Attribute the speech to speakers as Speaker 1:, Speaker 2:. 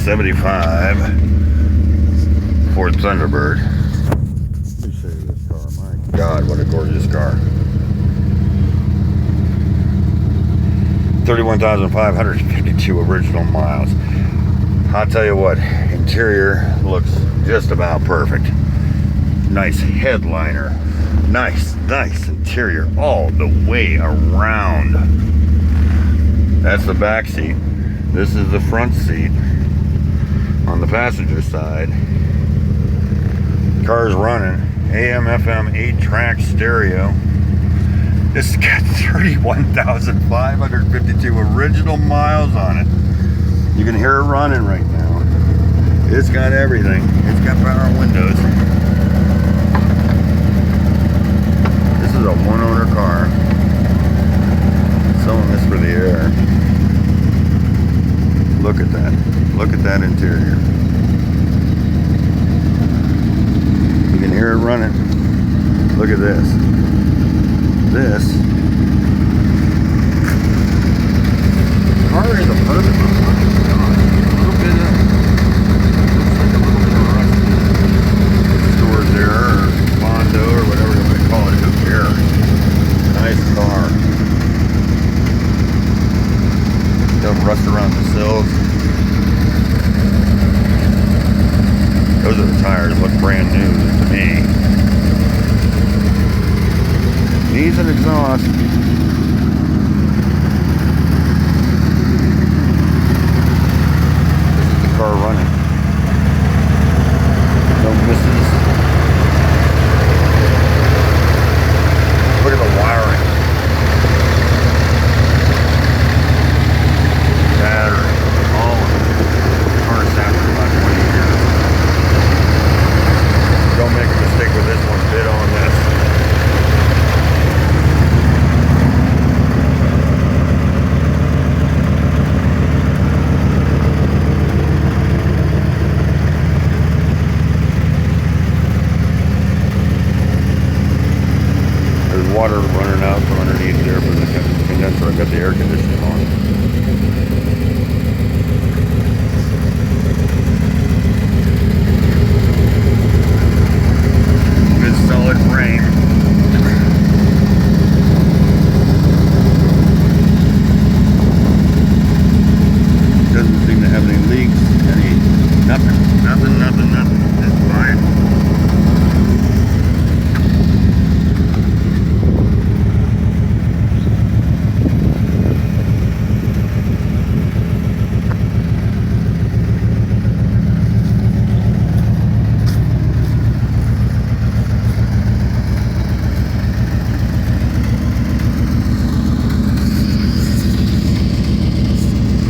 Speaker 1: 75 Ford Thunderbird. Let me show you this car. My God, what a gorgeous car. 31,552 original miles. I'll tell you what, interior looks just about perfect. Nice headliner. Nice interior all the way around. That's the back seat. This is the front seat on the passenger side. Car's running. AM, FM, 8-track stereo. This has got 31,552 original miles on it. You can hear it running right now. It's got everything. It's got power windows. This is a one-owner car. Selling this for the air. Look at that. Look at that interior. You can hear it running. Look at this. This car is a perfect one. A little bit of, looks like a little bit of rust. Stores there, or Bondo, or whatever you want to call it. Who cares? Nice car. Don't rust around the sills. Those are the tires. Look brand new to me. Needs an exhaust. This is the car running. No misses. Look at the wiring. Battery. All of it. Car's after about 20 years. Don't make a mistake with this one. Bid on this. Water running out from underneath there for the condenser. I've got the air conditioning on.